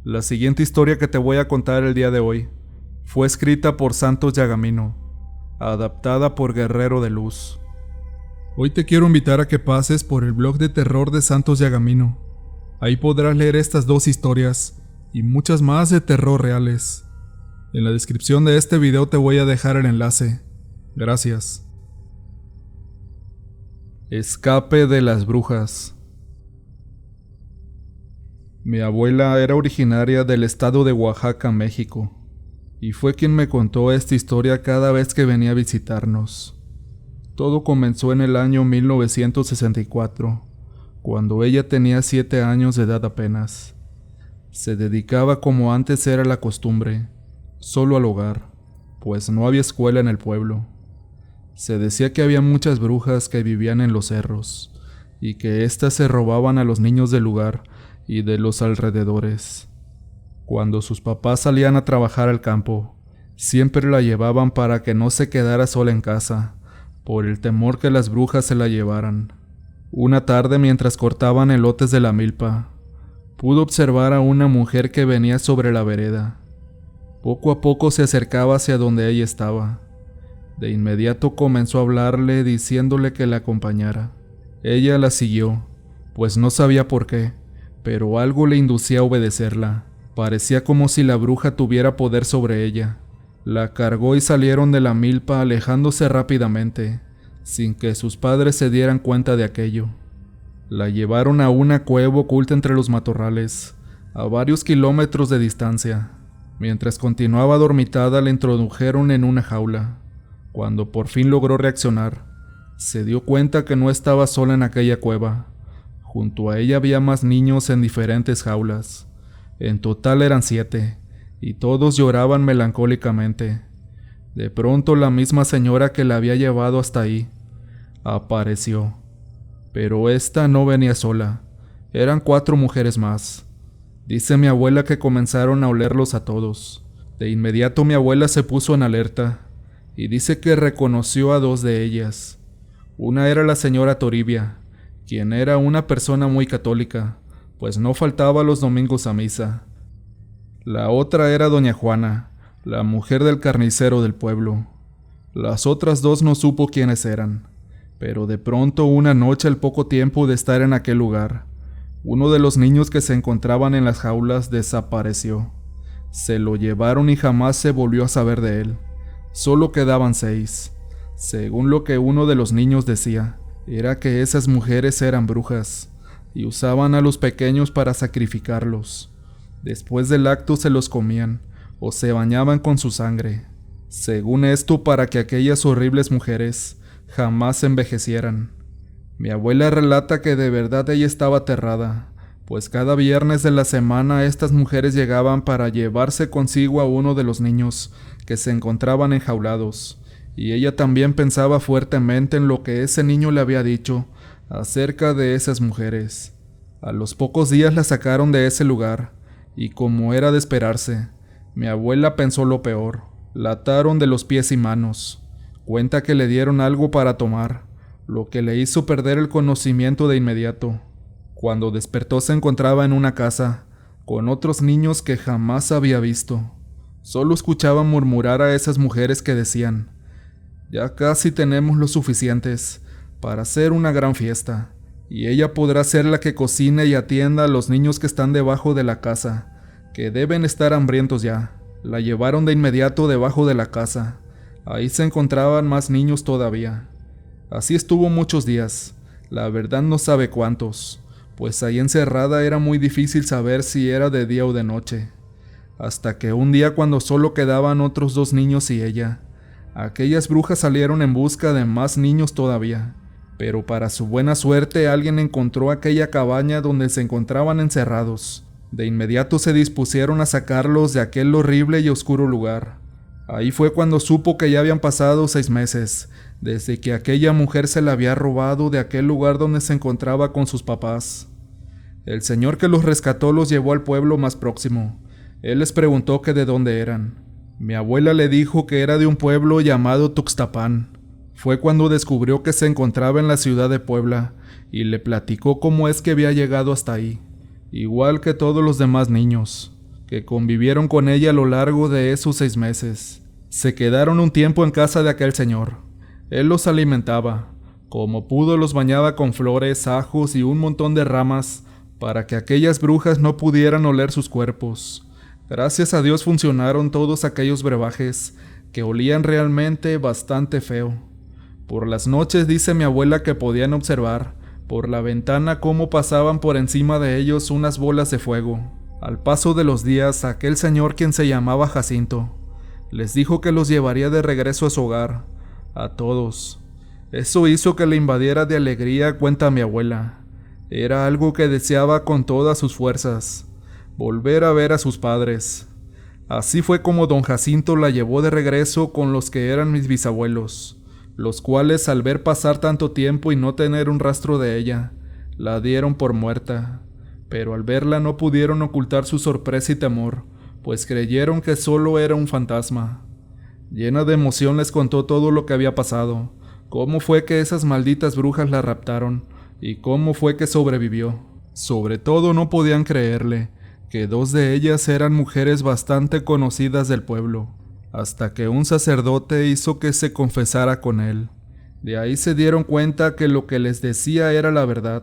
La siguiente historia que te voy a contar el día de hoy fue escrita por Santos Yagamino, adaptada por Guerrero de Luz. Hoy te quiero invitar a que pases por el blog de terror de Santos Yagamino. Ahí podrás leer estas dos historias y muchas más de terror reales. En la descripción de este video te voy a dejar el enlace. Gracias. Escape de las brujas. Mi abuela era originaria del estado de Oaxaca, México, y fue quien me contó esta historia cada vez que venía a visitarnos. Todo comenzó en el año 1964, cuando ella tenía 7 años de edad apenas. Se dedicaba, como antes era la costumbre, solo al hogar, pues no había escuela en el pueblo. Se decía que había muchas brujas que vivían en los cerros, y que éstas se robaban a los niños del lugar y de los alrededores. Cuando sus papás salían a trabajar al campo, siempre la llevaban para que no se quedara sola en casa, por el temor que las brujas se la llevaran. Una tarde, mientras cortaban elotes de la milpa, pudo observar a una mujer que venía sobre la vereda. Poco a poco se acercaba hacia donde ella estaba. De inmediato comenzó a hablarle, diciéndole que la acompañara. Ella la siguió, pues no sabía por qué, pero algo le inducía a obedecerla. Parecía como si la bruja tuviera poder sobre ella. La cargó y salieron de la milpa, alejándose rápidamente, sin que sus padres se dieran cuenta de aquello. La llevaron a una cueva oculta entre los matorrales, a varios kilómetros de distancia. Mientras continuaba dormitada, la introdujeron en una jaula. Cuando por fin logró reaccionar, se dio cuenta que no estaba sola en aquella cueva. Junto a ella había más niños en diferentes jaulas. En total eran 7, y todos lloraban melancólicamente. De pronto la misma señora que la había llevado hasta ahí apareció. Pero esta no venía sola, eran 4 mujeres más. Dice mi abuela que comenzaron a olerlos a todos. De inmediato mi abuela se puso en alerta, y dice que reconoció a 2 de ellas. Una era la señora Toribia, quien era una persona muy católica, pues no faltaba los domingos a misa. La otra era doña Juana, la mujer del carnicero del pueblo. Las otras 2 no supo quiénes eran, pero de pronto una noche, al poco tiempo de estar en aquel lugar, uno de los niños que se encontraban en las jaulas desapareció. Se lo llevaron y jamás se volvió a saber de él. Solo quedaban 6. Según lo que uno de los niños decía, era que esas mujeres eran brujas y usaban a los pequeños para sacrificarlos. Después del acto se los comían o se bañaban con su sangre. Según esto, para que aquellas horribles mujeres jamás envejecieran. Mi abuela relata que de verdad ella estaba aterrada, pues cada viernes de la semana estas mujeres llegaban para llevarse consigo a uno de los niños que se encontraban enjaulados, y ella también pensaba fuertemente en lo que ese niño le había dicho acerca de esas mujeres. A los pocos días la sacaron de ese lugar, y como era de esperarse, mi abuela pensó lo peor. La ataron de los pies y manos. Cuenta que le dieron algo para tomar, lo que le hizo perder el conocimiento de inmediato. Cuando despertó se encontraba en una casa, con otros niños que jamás había visto. Solo escuchaba murmurar a esas mujeres que decían: «Ya casi tenemos lo suficientes para hacer una gran fiesta, y ella podrá ser la que cocine y atienda a los niños que están debajo de la casa, que deben estar hambrientos ya». La llevaron de inmediato debajo de la casa. Ahí se encontraban más niños todavía. Así estuvo muchos días, la verdad no sabe cuántos, pues ahí encerrada era muy difícil saber si era de día o de noche. Hasta que un día, cuando solo quedaban otros 2 niños y ella, aquellas brujas salieron en busca de más niños todavía. Pero para su buena suerte alguien encontró aquella cabaña donde se encontraban encerrados. De inmediato se dispusieron a sacarlos de aquel horrible y oscuro lugar. Ahí fue cuando supo que ya habían pasado 6 meses, desde que aquella mujer se la había robado de aquel lugar donde se encontraba con sus papás. El señor que los rescató los llevó al pueblo más próximo. Él les preguntó que de dónde eran. Mi abuela le dijo que era de un pueblo llamado Tuxtapán. Fue cuando descubrió que se encontraba en la ciudad de Puebla y le platicó cómo es que había llegado hasta ahí, igual que todos los demás niños. que convivieron con ella a lo largo de esos 6 meses. Se quedaron un tiempo en casa de aquel señor. Él los alimentaba. Como pudo los bañaba con flores, ajos y un montón de ramas para que aquellas brujas no pudieran oler sus cuerpos. Gracias a Dios funcionaron todos aquellos brebajes que olían realmente bastante feo. Por las noches dice mi abuela que podían observar por la ventana cómo pasaban por encima de ellos unas bolas de fuego. Al paso de los días, aquel señor, quien se llamaba Jacinto, les dijo que los llevaría de regreso a su hogar, a todos. Eso hizo que le invadiera de alegría, cuenta mi abuela. Era algo que deseaba con todas sus fuerzas, volver a ver a sus padres. Así fue como don Jacinto la llevó de regreso con los que eran mis bisabuelos, los cuales al ver pasar tanto tiempo y no tener un rastro de ella, la dieron por muerta. Pero al verla no pudieron ocultar su sorpresa y temor, pues creyeron que solo era un fantasma. Llena de emoción les contó todo lo que había pasado, cómo fue que esas malditas brujas la raptaron y cómo fue que sobrevivió. Sobre todo no podían creerle que 2 de ellas eran mujeres bastante conocidas del pueblo, hasta que un sacerdote hizo que se confesara con él. De ahí se dieron cuenta que lo que les decía era la verdad,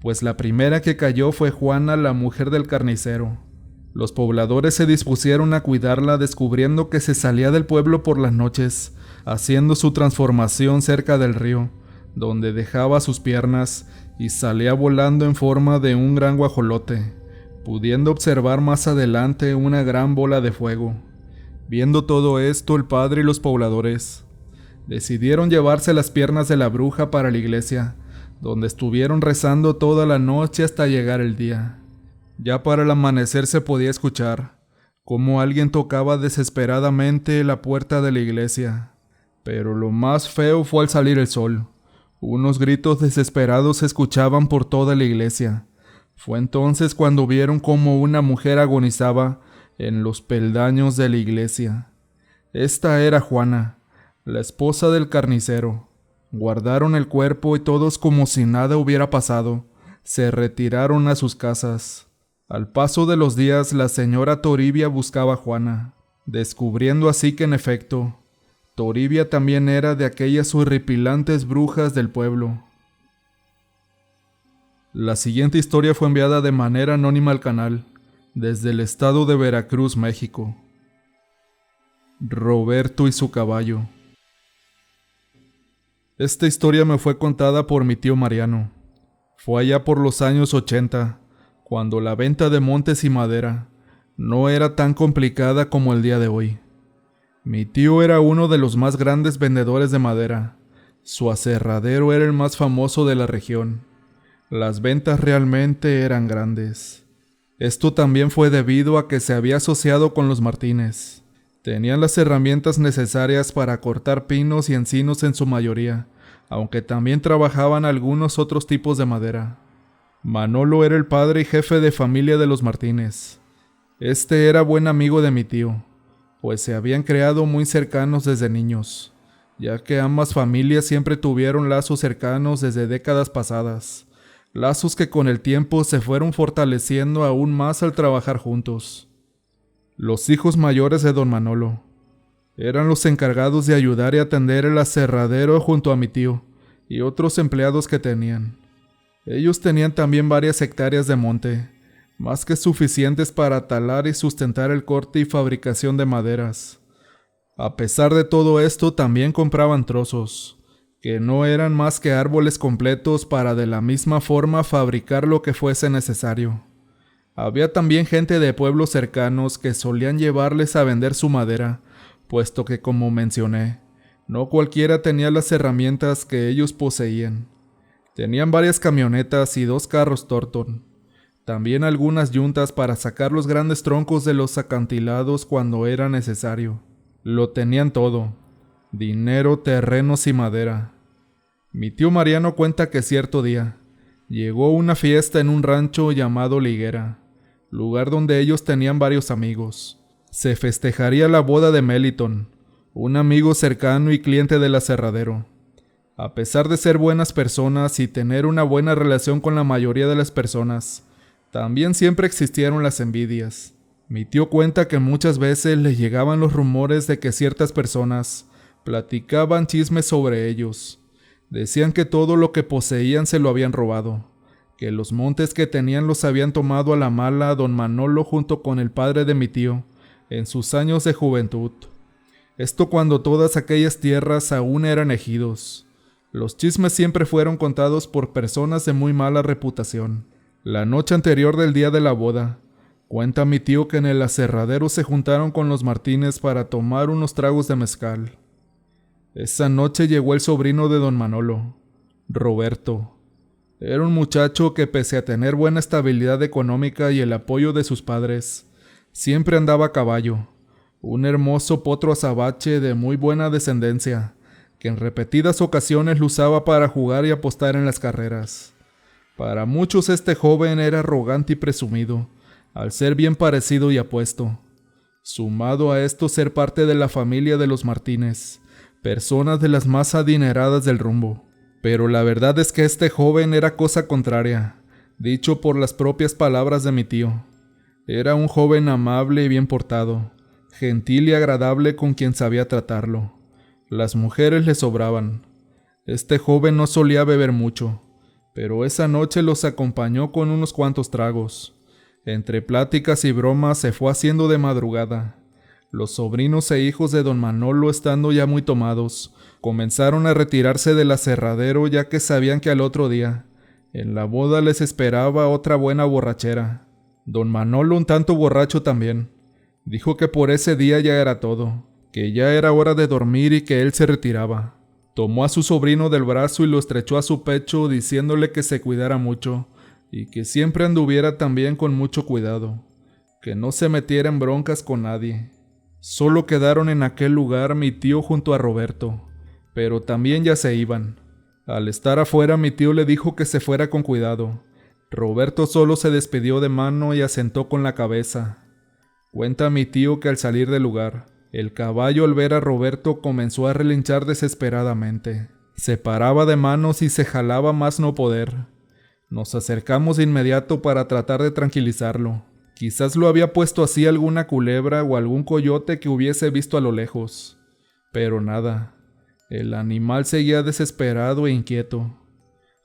pues la primera que cayó fue Juana, la mujer del carnicero. Los pobladores se dispusieron a cuidarla, descubriendo que se salía del pueblo por las noches, haciendo su transformación cerca del río, donde dejaba sus piernas y salía volando en forma de un gran guajolote, pudiendo observar más adelante una gran bola de fuego. Viendo todo esto, el padre y los pobladores decidieron llevarse las piernas de la bruja para la iglesia, donde estuvieron rezando toda la noche hasta llegar el día. Ya para el amanecer se podía escuchar cómo alguien tocaba desesperadamente la puerta de la iglesia. Pero lo más feo fue al salir el sol. Unos gritos desesperados se escuchaban por toda la iglesia. Fue entonces cuando vieron cómo una mujer agonizaba en los peldaños de la iglesia. Esta era Juana, la esposa del carnicero. Guardaron el cuerpo y todos, como si nada hubiera pasado, se retiraron a sus casas. Al paso de los días, la señora Toribia buscaba a Juana, descubriendo así que en efecto, Toribia también era de aquellas horripilantes brujas del pueblo. La siguiente historia fue enviada de manera anónima al canal, desde el estado de Veracruz, México. Roberto y su caballo. Esta historia me fue contada por mi tío Mariano. Fue allá por los años 80, cuando la venta de montes y madera no era tan complicada como el día de hoy. Mi tío era uno de los más grandes vendedores de madera. Su aserradero era el más famoso de la región. Las ventas realmente eran grandes. Esto también fue debido a que se había asociado con los Martínez. Tenían las herramientas necesarias para cortar pinos y encinos en su mayoría, aunque también trabajaban algunos otros tipos de madera. Manolo era el padre y jefe de familia de los Martínez. Este era buen amigo de mi tío, pues se habían creado muy cercanos desde niños, ya que ambas familias siempre tuvieron lazos cercanos desde décadas pasadas, lazos que con el tiempo se fueron fortaleciendo aún más al trabajar juntos. Los hijos mayores de don Manolo eran los encargados de ayudar y atender el aserradero junto a mi tío y otros empleados que tenían. Ellos tenían también varias hectáreas de monte, más que suficientes para talar y sustentar el corte y fabricación de maderas. A pesar de todo esto, también compraban trozos, que no eran más que árboles completos para de la misma forma fabricar lo que fuese necesario. Había también gente de pueblos cercanos que solían llevarles a vender su madera, puesto que, como mencioné, no cualquiera tenía las herramientas que ellos poseían. Tenían varias camionetas y 2 carros Torton. También algunas yuntas para sacar los grandes troncos de los acantilados cuando era necesario. Lo tenían todo: dinero, terrenos y madera. Mi tío Mariano cuenta que cierto día llegó una fiesta en un rancho llamado La Higuera, lugar donde ellos tenían varios amigos. Se festejaría la boda de Meliton, un amigo cercano y cliente del aserradero. A pesar de ser buenas personas y tener una buena relación con la mayoría de las personas, también siempre existieron las envidias. Mi tío cuenta que muchas veces le llegaban los rumores de que ciertas personas platicaban chismes sobre ellos. Decían que todo lo que poseían se lo habían robado, que los montes que tenían los habían tomado a la mala don Manolo junto con el padre de mi tío en sus años de juventud. Esto cuando todas aquellas tierras aún eran ejidos. Los chismes siempre fueron contados por personas de muy mala reputación. La noche anterior del día de la boda, cuenta mi tío que en el aserradero se juntaron con los Martínez para tomar unos tragos de mezcal. Esa noche llegó el sobrino de don Manolo, Roberto. Era un muchacho que, pese a tener buena estabilidad económica y el apoyo de sus padres, siempre andaba a caballo, un hermoso potro azabache de muy buena descendencia, que en repetidas ocasiones lo usaba para jugar y apostar en las carreras. Para muchos este joven era arrogante y presumido, al ser bien parecido y apuesto. Sumado a esto ser parte de la familia de los Martínez, personas de las más adineradas del rumbo. Pero la verdad es que este joven era cosa contraria, dicho por las propias palabras de mi tío. Era un joven amable y bien portado, gentil y agradable con quien sabía tratarlo. Las mujeres le sobraban. Este joven no solía beber mucho, pero esa noche los acompañó con unos cuantos tragos. Entre pláticas y bromas se fue haciendo de madrugada. Los sobrinos e hijos de don Manolo, estando ya muy tomados, comenzaron a retirarse del aserradero, ya que sabían que al otro día, en la boda, les esperaba otra buena borrachera. Don Manolo, un tanto borracho también, dijo que por ese día ya era todo, que ya era hora de dormir y que él se retiraba. Tomó a su sobrino del brazo y lo estrechó a su pecho, diciéndole que se cuidara mucho y que siempre anduviera también con mucho cuidado, que no se metiera en broncas con nadie. Solo quedaron en aquel lugar mi tío junto a Roberto, pero también ya se iban. Al estar afuera, mi tío le dijo que se fuera con cuidado. Roberto solo se despidió de mano y asentó con la cabeza. Cuenta mi tío que al salir del lugar, el caballo, al ver a Roberto, comenzó a relinchar desesperadamente. Se paraba de manos y se jalaba más no poder. Nos acercamos de inmediato para tratar de tranquilizarlo. Quizás lo había puesto así alguna culebra o algún coyote que hubiese visto a lo lejos. Pero nada. El animal seguía desesperado e inquieto.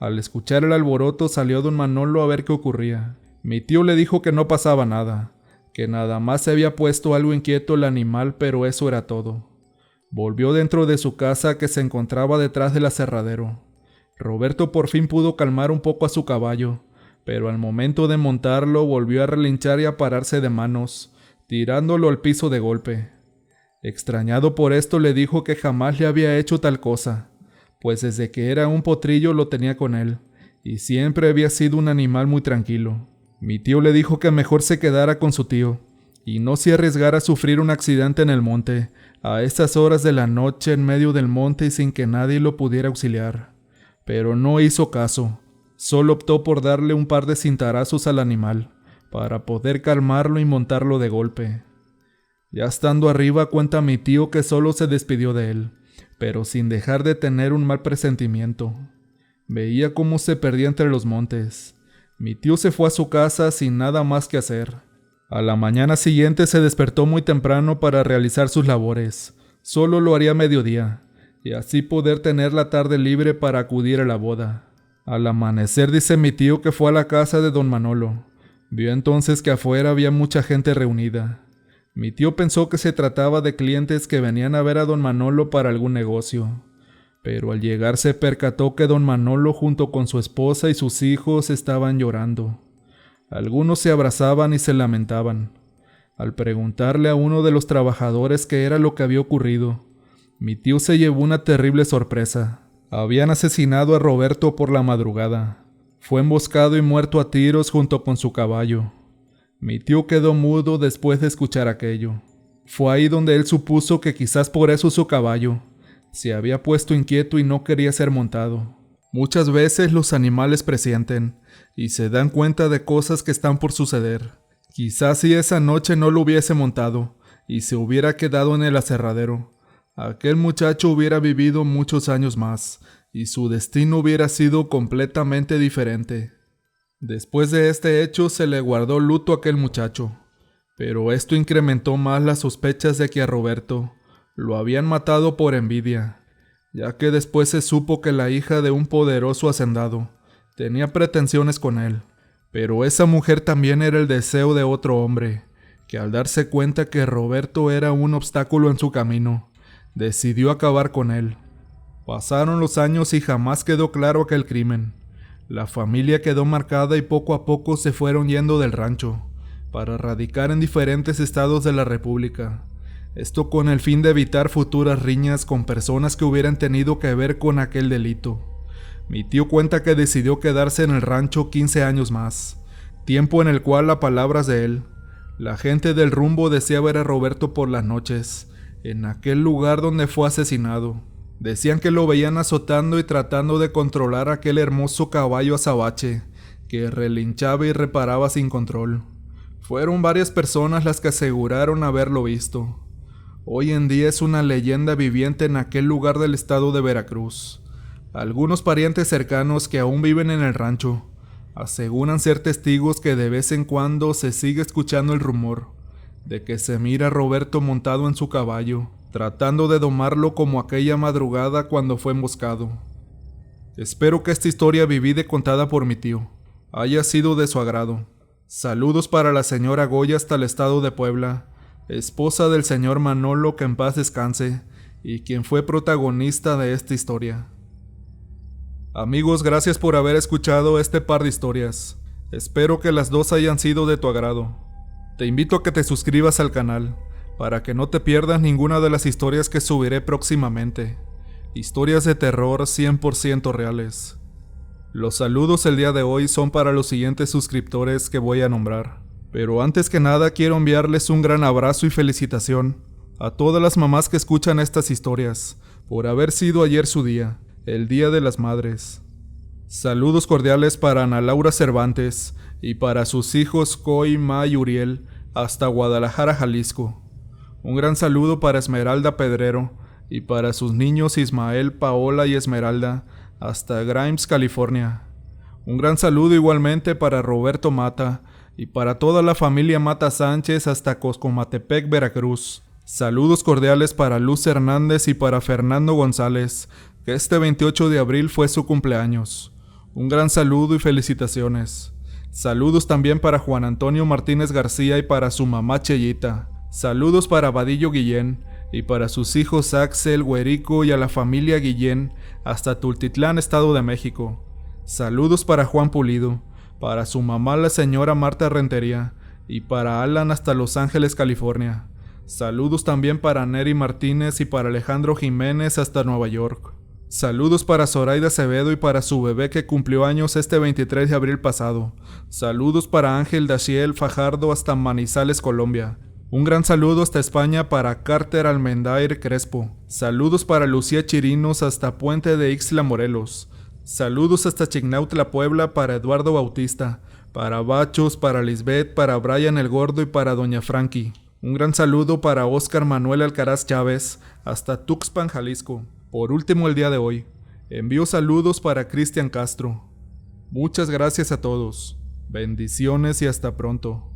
Al escuchar el alboroto salió don Manolo a ver qué ocurría. Mi tío le dijo que no pasaba nada, que nada más se había puesto algo inquieto el animal, pero eso era todo. Volvió dentro de su casa, que se encontraba detrás del aserradero. Roberto por fin pudo calmar un poco a su caballo, pero al momento de montarlo volvió a relinchar y a pararse de manos, tirándolo al piso de golpe. Extrañado por esto, le dijo que jamás le había hecho tal cosa, pues desde que era un potrillo lo tenía con él, y siempre había sido un animal muy tranquilo. Mi tío le dijo que mejor se quedara con su tío, y no se arriesgara a sufrir un accidente en el monte, a estas horas de la noche en medio del monte y sin que nadie lo pudiera auxiliar. Pero no hizo caso. Solo optó por darle un par de cintarazos al animal, para poder calmarlo y montarlo de golpe. Ya estando arriba, cuenta mi tío que solo se despidió de él, pero sin dejar de tener un mal presentimiento. Veía cómo se perdía entre los montes. Mi tío se fue a su casa sin nada más que hacer. A la mañana siguiente se despertó muy temprano para realizar sus labores. Solo lo haría a mediodía, y así poder tener la tarde libre para acudir a la boda. Al amanecer, dice mi tío que fue a la casa de don Manolo. Vio entonces que afuera había mucha gente reunida. Mi tío pensó que se trataba de clientes que venían a ver a don Manolo para algún negocio, pero al llegar se percató que don Manolo junto con su esposa y sus hijos estaban llorando. Algunos se abrazaban y se lamentaban. Al preguntarle a uno de los trabajadores qué era lo que había ocurrido, mi tío se llevó una terrible sorpresa. Habían asesinado a Roberto por la madrugada. Fue emboscado y muerto a tiros junto con su caballo. Mi tío quedó mudo después de escuchar aquello. Fue ahí donde él supuso que quizás por eso su caballo se había puesto inquieto y no quería ser montado. Muchas veces los animales presienten y se dan cuenta de cosas que están por suceder. Quizás si esa noche no lo hubiese montado y se hubiera quedado en el aserradero, aquel muchacho hubiera vivido muchos años más y su destino hubiera sido completamente diferente. Después de este hecho se le guardó luto a aquel muchacho, Pero esto incrementó más las sospechas de que a Roberto lo habían matado por envidia, ya que después se supo que la hija de un poderoso hacendado tenía pretensiones con él. Pero esa mujer también era el deseo de otro hombre, que al darse cuenta que Roberto era un obstáculo en su camino, decidió acabar con él. Pasaron los años y jamás quedó claro aquel crimen. La familia quedó marcada y poco a poco se fueron yendo del rancho, para radicar en diferentes estados de la República. Esto con el fin de evitar futuras riñas con personas que hubieran tenido que ver con aquel delito. Mi tío cuenta que decidió quedarse en el rancho 15 años más, tiempo en el cual, a palabras de él, la gente del rumbo decía ver a Roberto por las noches, en aquel lugar donde fue asesinado. Decían que lo veían azotando y tratando de controlar aquel hermoso caballo azabache, que relinchaba y reparaba sin control. Fueron varias personas las que aseguraron haberlo visto. Hoy en día es una leyenda viviente en aquel lugar del estado de Veracruz. Algunos parientes cercanos que aún viven en el rancho aseguran ser testigos que de vez en cuando se sigue escuchando el rumor de que se mira a Roberto montado en su caballo, tratando de domarlo como aquella madrugada cuando fue emboscado. Espero que esta historia vivida y contada por mi tío haya sido de su agrado. Saludos para la señora Goya hasta el estado de Puebla, esposa del señor Manolo, que en paz descanse, y quien fue protagonista de esta historia. Amigos, gracias por haber escuchado este par de historias. Espero que las dos hayan sido de tu agrado. Te invito a que te suscribas al canal, para que no te pierdas ninguna de las historias que subiré próximamente. Historias de terror 100% reales. Los saludos el día de hoy son para los siguientes suscriptores que voy a nombrar. Pero antes que nada quiero enviarles un gran abrazo y felicitación a todas las mamás que escuchan estas historias, por haber sido ayer su día, el Día de las Madres. Saludos cordiales para Ana Laura Cervantes y para sus hijos Coy, Ma y Uriel, hasta Guadalajara, Jalisco. Un gran saludo para Esmeralda Pedrero y para sus niños Ismael, Paola y Esmeralda, hasta Grimes, California. Un gran saludo igualmente para Roberto Mata y para toda la familia Mata Sánchez hasta Coscomatepec, Veracruz. Saludos cordiales para Luz Hernández y para Fernando González, que este 28 de abril fue su cumpleaños. Un gran saludo y felicitaciones. Saludos también para Juan Antonio Martínez García y para su mamá Cheyita. Saludos para Vadillo Guillén y para sus hijos Axel, Güerico y a la familia Guillén hasta Tultitlán, Estado de México. Saludos para Juan Pulido, para su mamá la señora Marta Rentería y para Alan hasta Los Ángeles, California. Saludos también para Neri Martínez y para Alejandro Jiménez hasta Nueva York. Saludos para Zoraida Acevedo y para su bebé que cumplió años este 23 de abril pasado. Saludos para Ángel Daciel Fajardo hasta Manizales, Colombia. Un gran saludo hasta España para Carter Almendair Crespo. Saludos para Lucía Chirinos hasta Puente de Ixtla, Morelos. Saludos hasta Chignautla, Puebla para Eduardo Bautista, para Bachos, para Lisbeth, para Brian el Gordo y para Doña Frankie. Un gran saludo para Óscar Manuel Alcaraz Chávez hasta Tuxpan, Jalisco. Por último, el día de hoy, envío saludos para Cristian Castro. Muchas gracias a todos. Bendiciones y hasta pronto.